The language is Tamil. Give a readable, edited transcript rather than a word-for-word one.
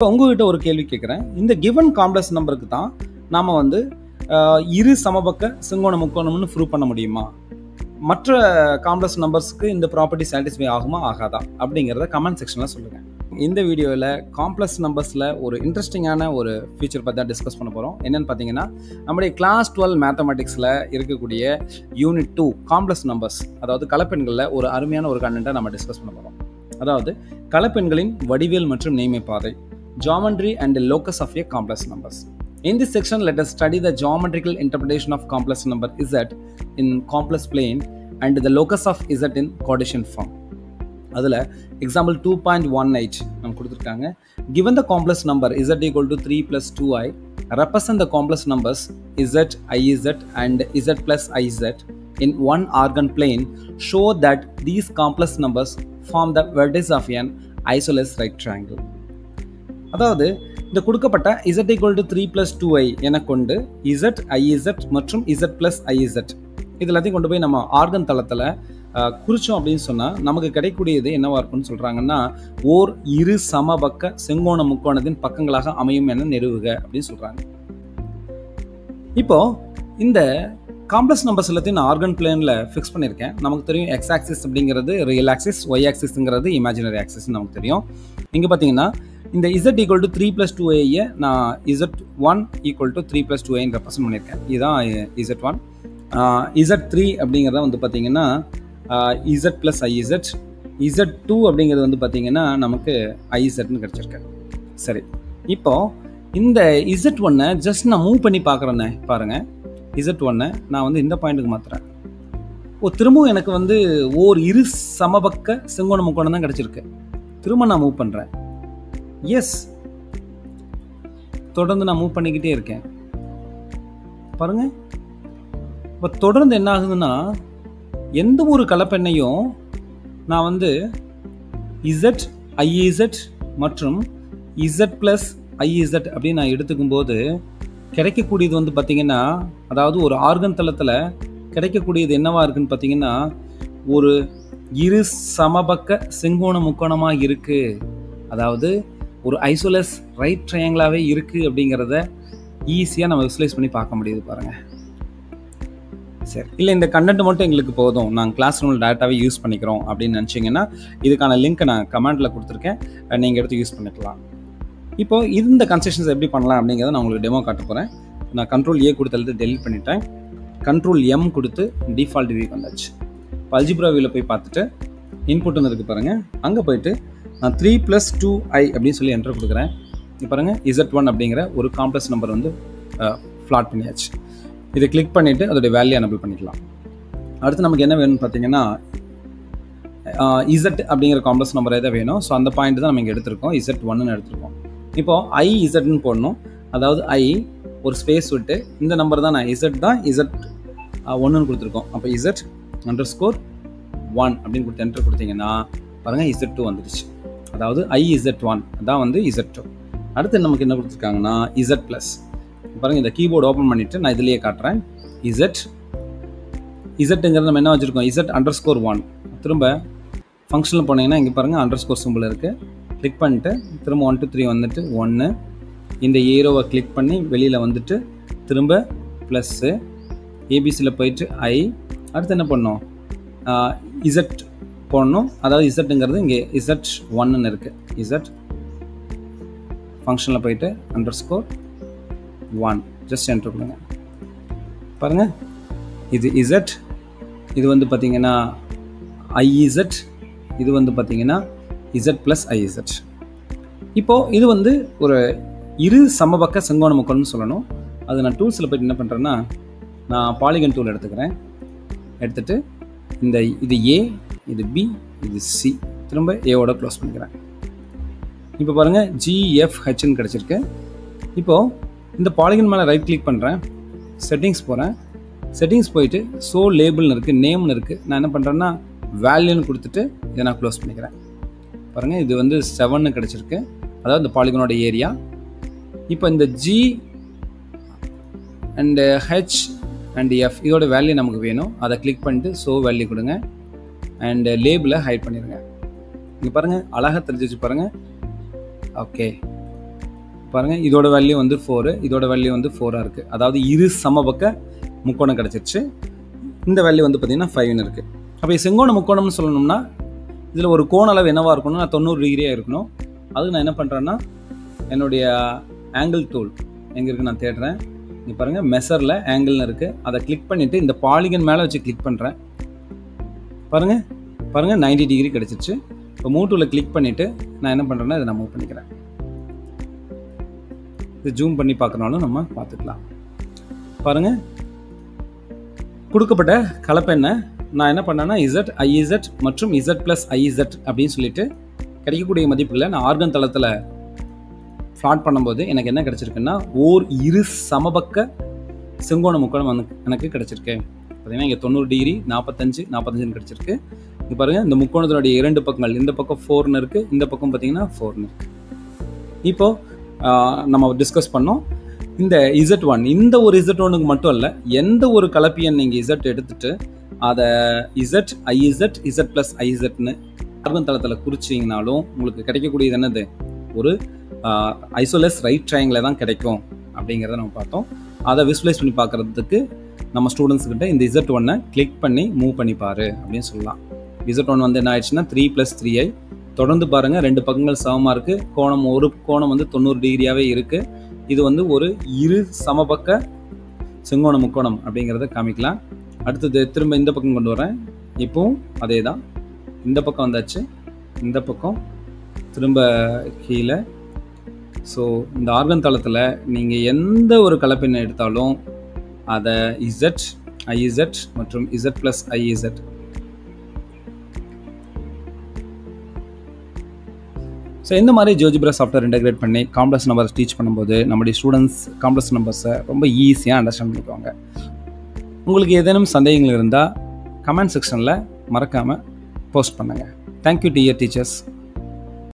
இப்போ உங்ககிட்ட ஒரு கேள்வி கேட்குறேன். இந்த கிவன் காம்ப்ளெக்ஸ் நம்பருக்கு தான் நாம வந்து இரு சமபக்க செங்கோண முக்கோணம்னு ப்ரூவ் பண்ண முடியுமா? மற்ற காம்ப்ளெக்ஸ் நம்பர்ஸ்க்கு இந்த ப்ராப்பர்ட்டி சாட்டிஸ்ஃபை ஆகுமா ஆகாதா அப்படிங்கிறத கமெண்ட் செக்ஷனில் சொல்லுங்கள். இந்த வீடியோவில் காம்ப்ளெக்ஸ் நம்பர்ஸில் ஒரு இன்ட்ரெஸ்டிங்கான ஒரு ஃபீச்சர் பற்றி தான் டிஸ்கஸ் பண்ண போகிறோம். என்னென்னு பார்த்தீங்கன்னா, நம்முடைய கிளாஸ் 12 மேத்தமெட்டிக்ஸில் இருக்கக்கூடிய யூனிட் 2 காம்ப்ளெக்ஸ் நம்பர்ஸ், அதாவது கலப்பெண்களில் ஒரு அருமையான ஒரு கண்டென்ட்டை நம்ம டிஸ்கஸ் பண்ண போகிறோம். அதாவது கலப்பெண்களின் வடிவியல் மற்றும் நேய்மை பாதை, geometry and the locus of a complex numbers. In this section, let us study the geometrical interpretation of complex number z in complex plane and the locus of z in Cartesian form. அதில் example 2.18 நம்ம கொடுத்துருக்காங்க. Given the complex number z equal to 3 plus 2i, represent the complex numbers z, iz and z plus iz in one organ plane. Show that these complex numbers form the vertex of an isosceles right triangle. அதாவது இந்த கொடுக்கப்பட்ட z equal to 3 plus 2i என கொண்டு z, iz மற்றும் z plus iz இது எல்லாத்தையும் கொண்டு போய் நம்ம ஆர்கன் தளத்தில் குறிச்சோம் அப்படின்னு சொன்னால் நமக்கு கிடைக்கக்கூடியது என்னவா இருக்குன்னு சொல்கிறாங்கன்னா, ஓர் இரு சமபக்க செங்கோண முக்கோணத்தின் பக்கங்களாக அமையும் என நிறுவுக அப்படின்னு சொல்கிறாங்க. இப்போ இந்த காம்ப்ளெக்ஸ் நம்பர்ஸ் எல்லாத்தையும் நான் ஆர்கன் பிளேனில் ஃபிக்ஸ் பண்ணியிருக்கேன். நமக்கு தெரியும் எக்ஸ் ஆக்சிஸ் அப்படிங்கிறது ரியல் ஆக்சிஸ், ஒய் ஆக்சிஸ்ங்கிறது இமேஜினரி ஆக்சிஸ் நமக்கு தெரியும். இங்கே பார்த்தீங்கன்னா இந்த z equal to 3 plus 2i நான் z1 equal to 3 plus 2i represent பண்ணியிருக்கேன். இதுதான் z1. z3 அப்படிங்கிறத வந்து பார்த்தீங்கன்னா z plus iz, z2 அப்படிங்கிறது வந்து பார்த்தீங்கன்னா நமக்கு izன்னு கிடச்சிருக்கு. சரி, இப்போ இந்த z1 ஜஸ்ட் நான் மூவ் பண்ணி பார்க்குறேன்னே பாருங்கள். z1 நான் வந்து இந்த பாயிண்ட்டுக்கு மாற்றுறேன். திரும்பவும் எனக்கு வந்து ஓர் இரு சமபக்க செங்கோண முக்கோணம் தான் கிடச்சிருக்கு. திரும்ப நான் மூவ் பண்ணுறேன். எஸ், தொடர்ந்து நான் மூவ் பண்ணிக்கிட்டே இருக்கேன் பாருங்க. இப்போ தொடர்ந்து என்ன ஆகுதுன்னா, எந்த ஒரு கலப்பெண்ணையும் நான் வந்து z, iz மற்றும் z plus iz அப்படின்னு நான் எடுத்துக்கும் போது கிடைக்கக்கூடியது வந்து பார்த்தீங்கன்னா, அதாவது ஒரு ஆர்கன் தளத்தில் கிடைக்கக்கூடியது என்னவா இருக்குன்னு பார்த்தீங்கன்னா, ஒரு இரு சமபக்க செங்கோண முக்கோணமாக இருக்கு. அதாவது ஒரு ஐசோலஸ் ரைட் ட்ரையாங்கிளாகவே இருக்குது அப்படிங்கிறத ஈஸியாக நம்ம விசுவலைஸ் பண்ணி பார்க்க முடியுது பாருங்கள். சரி, இல்லை இந்த கண்டென்ட் மட்டும் எங்களுக்கு போதும், நாங்கள் கிளாஸ் ரூமில் டேரெக்டாகவே யூஸ் பண்ணிக்கிறோம் அப்படின்னு நினச்சிங்கன்னா இதுக்கான லிங்க்கை நான் கமெண்ட்டில் கொடுத்துருக்கேன், நீங்கள் எடுத்து யூஸ் பண்ணிக்கலாம். இப்போ இந்த கன்ஸ்ட்ரக்ஷன்ஸ் எப்படி பண்ணலாம் அப்படிங்கிறத நான் உங்களுக்கு டெமோ காட்ட போகிறேன். நான் கண்ட்ரோல் ஏ கொடுத்து எழுதி டெலிட் பண்ணிட்டேன். கண்ட்ரோல் எம் கொடுத்து டிஃபால்ட் வியூ வந்தாச்சு. இப்போ அல்ஜிப்ரா வியூவில் போய் பார்த்துட்டு இன்புட்னு இருக்குது பாருங்கள். அங்கே போயிட்டு நான் 3 plus 2i அப்படின்னு சொல்லி என்டர் கொடுக்குறேன். இப்போ பாருங்கள், z1 அப்படிங்கிற ஒரு காம்ப்ளெக்ஸ் நம்பர் வந்து ஃப்ளாட் பண்ணியாச்சு. இதை கிளிக் பண்ணிவிட்டு அதோடைய வேல்யூ எனபிள் பண்ணிக்கலாம். அடுத்து நமக்கு என்ன வேணும்னு பார்த்தீங்கன்னா, z அப்படிங்கிற காம்ப்ளெக்ஸ் நம்பர் எதாவது வேணும். ஸோ அந்த பாயிண்ட் தான் நம்ம இங்கே எடுத்திருக்கோம், z1ன்னு எடுத்திருக்கோம். இப்போது i zன்னு போடணும். அதாவது i ஒரு ஸ்பேஸ் விட்டு இந்த நம்பர் தான் நான் z தான் z1ன்னு கொடுத்துருக்கோம். அப்போ z_1 அப்படின்னு கொடுத்து என்டர் கொடுத்தீங்கன்னா பாருங்கள் z2 வந்துடுச்சு. அதாவது iz1 தான் வந்து z2. அடுத்து நமக்கு என்ன கொடுத்துருக்காங்கன்னா z ப்ளஸ். பாருங்கள், இந்த கீபோர்டு ஓப்பன் பண்ணிவிட்டு நான் இதுலேயே காட்டுறேன். zங்கிறது நம்ம என்ன வச்சுருக்கோம், z_1. திரும்ப ஃபங்க்ஷனில் போனீங்கன்னா இங்கே பாருங்கள் அண்டர்ஸ்கோர் சிம்பிள் இருக்குது. கிளிக் பண்ணிட்டு திரும்ப 1 2 3 வந்துட்டு 1, இந்த ஏரோவை கிளிக் பண்ணி வெளியில் வந்துட்டு திரும்ப ப்ளஸ்ஸு, ஏபிசியில் போயிட்டு i. அடுத்து என்ன பண்ணோம், z போடணும். அதாவது இசட்டுங்கிறது இங்கே z1ன்னு இருக்குது. z ஃபங்க்ஷனில் போயிட்டு _1 ஜஸ்ட் என்டர் கொடுங்க. பாருங்கள், இது z, இது வந்து பார்த்தீங்கன்னா iz, இது வந்து பார்த்தீங்கன்னா z plus iz. இப்போது இது வந்து ஒரு இரு சமபக்க செங்கோண முக்கோணம்னு சொல்லணும். அது நான் டூல்ஸில் போய்ட்டு என்ன பண்ணுறேன்னா, நான் பாலிகன் டூல் எடுத்துக்கிறேன். எடுத்துகிட்டு இது a, இது b, இது c, திரும்ப ஏவோட க்ளோஸ் பண்ணிக்கிறேன். இப்போ பாருங்கள், GFHன்னு கிடச்சிருக்கு. இப்போது இந்த பாலிகன் மேலே ரைட் கிளிக் பண்ணுறேன், செட்டிங்ஸ் போகிறேன். செட்டிங்ஸ் போயிட்டு ஸோ லேபிள்னு இருக்குது, நேம்னு இருக்குது. நான் என்ன பண்ணுறேன்னா வேல்யூன்னு கொடுத்துட்டு இதை நான் க்ளோஸ் பண்ணிக்கிறேன். பாருங்கள், இது வந்து 7ன்னு கிடச்சிருக்கு, அதாவது இந்த பாலிகனோட ஏரியா. இப்போ இந்த G and H and F இதோட வேல்யூ நமக்கு வேணும். அதை கிளிக் பண்ணிட்டு ஸோ வேல்யூ கொடுங்க அண்ட் லேபிளை ஹைட் பண்ணிடுங்க. இங்கே பாருங்கள், அழகாக தெரிஞ்சு வச்சு பாருங்கள். ஓகே, பாருங்கள், இதோட வேல்யூ வந்து 4, இதோட வேல்யூ வந்து 4 இருக்குது. அதாவது இரு சமபக்க முக்கோணம் கிடச்சிருச்சு. இந்த வேல்யூ வந்து பார்த்திங்கன்னா 5 இருக்குது. அப்போ செங்கோண முக்கோணம்னு சொல்லணும்னா இதில் ஒரு கோண அளவு என்னவாக இருக்கணும்? நான் 90 டிகிரியாக இருக்கணும். அதுக்கு நான் என்ன பண்ணுறேன்னா, என்னுடைய ஆங்கிள் டூல் எங்கே இருக்குது நான் தேடுறேன். இங்கே பாருங்கள், மெஷரில் ஆங்கிள்னு இருக்குது. அதை கிளிக் பண்ணிவிட்டு இந்த பாலிகன் மேலே வச்சு கிளிக் பண்ணுறேன். பாருங்கள் 90 டிகிரி கிடச்சிருச்சு. இப்போ மூவ் டூவில் கிளிக் பண்ணிவிட்டு நான் என்ன பண்ணுறேன்னா இதை நான் மூவ் பண்ணிக்கிறேன். இது ஜூம் பண்ணி பார்க்கறனாலும் நம்ம பார்த்துக்கலாம். பாருங்கள், கொடுக்கப்பட்ட கலப்பெண்ணை நான் என்ன பண்ணேன்னா Z, IZ மற்றும் Z + IZ அப்படின்னு சொல்லிட்டு கிடைக்கக்கூடிய மதிப்புகளை நான் ஆர்கன் தளத்தில் ஃப்ளாட் பண்ணும்போது எனக்கு என்ன கிடச்சிருக்குன்னா ஓர் இரு சமபக்க செங்கோண முக்கோணம் எனக்கு கிடச்சிருக்கு. பார்த்தீங்கன்னா இங்கே 90 டிகிரி 45 45 கிடச்சிருக்கு. இங்கே பாருங்கள், இந்த முக்கோணத்தினுடைய 2 பக்கங்கள், இந்த பக்கம் 4 இருக்குது, இந்த பக்கம் பார்த்தீங்கன்னா 4 இருக்குது. இப்போது நம்ம டிஸ்கஸ் பண்ணோம் இந்த Z1, இந்த ஒரு Z1க்கு மட்டும் இல்லை, எந்த ஒரு கலப்பியன் நீங்கள் Z எடுத்துட்டு அதை Z, IZ, Z + IZன்னு ஆர்கன் தளத்தில் குறிச்சிங்கனாலும் உங்களுக்கு கிடைக்கக்கூடியது என்னது? ஒரு ஐசோலஸ் ரைட் ட்ரையாங்கில் தான் கிடைக்கும் அப்படிங்கிறத நம்ம பார்த்தோம். அதை விசுவலைஸ் பண்ணி பார்க்குறதுக்கு நம்ம ஸ்டூடெண்ட்ஸ்கிட்ட இந்த Z1-ஐ கிளிக் பண்ணி மூவ் பண்ணி பாரு அப்படின்னு சொல்லலாம். Z1 வந்து என்ன ஆயிடுச்சுன்னா 3 + 3i. தொடர்ந்து பாருங்கள், 2 பக்கங்கள் சமமாக இருக்குது. ஒரு கோணம் வந்து 90 டிகிரியாகவே இருக்குது. இது வந்து ஒரு இரு சமபக்க செங்கோண முக்கோணம் அப்படிங்கிறத காமிக்கலாம். அடுத்தது திரும்ப இந்த பக்கம் கொண்டு வரேன். இப்போவும் அதே தான், இந்த பக்கம் வந்தாச்சு, இந்த பக்கம் திரும்ப கீழே. ஸோ இந்த ஆர்கன் தளத்தில் நீங்கள் எந்த ஒரு கலப்பெண்ணை எடுத்தாலும் அதை Z, IZ மற்றும் Z + IZ ஸோ இந்த மாதிரி ஜியோஜிப்ரா சாஃப்ட்வேர் இன்டெகிரேட் பண்ணி காம்ப்ளெக்ஸ் நம்பர்ஸ் டீச் பண்ணும்போது நம்முடைய ஸ்டூடெண்ட்ஸ் காம்ப்ளெக்ஸ் நம்பர்ஸை ரொம்ப ஈஸியாக அண்டர்ஸ்டாண்ட் பண்ணிக்குவாங்க. உங்களுக்கு ஏதேனும் சந்தேகங்கள் இருந்தால் கமெண்ட் செக்ஷனில் மறக்காமல் போஸ்ட் பண்ணுங்கள். Thank you dear teachers.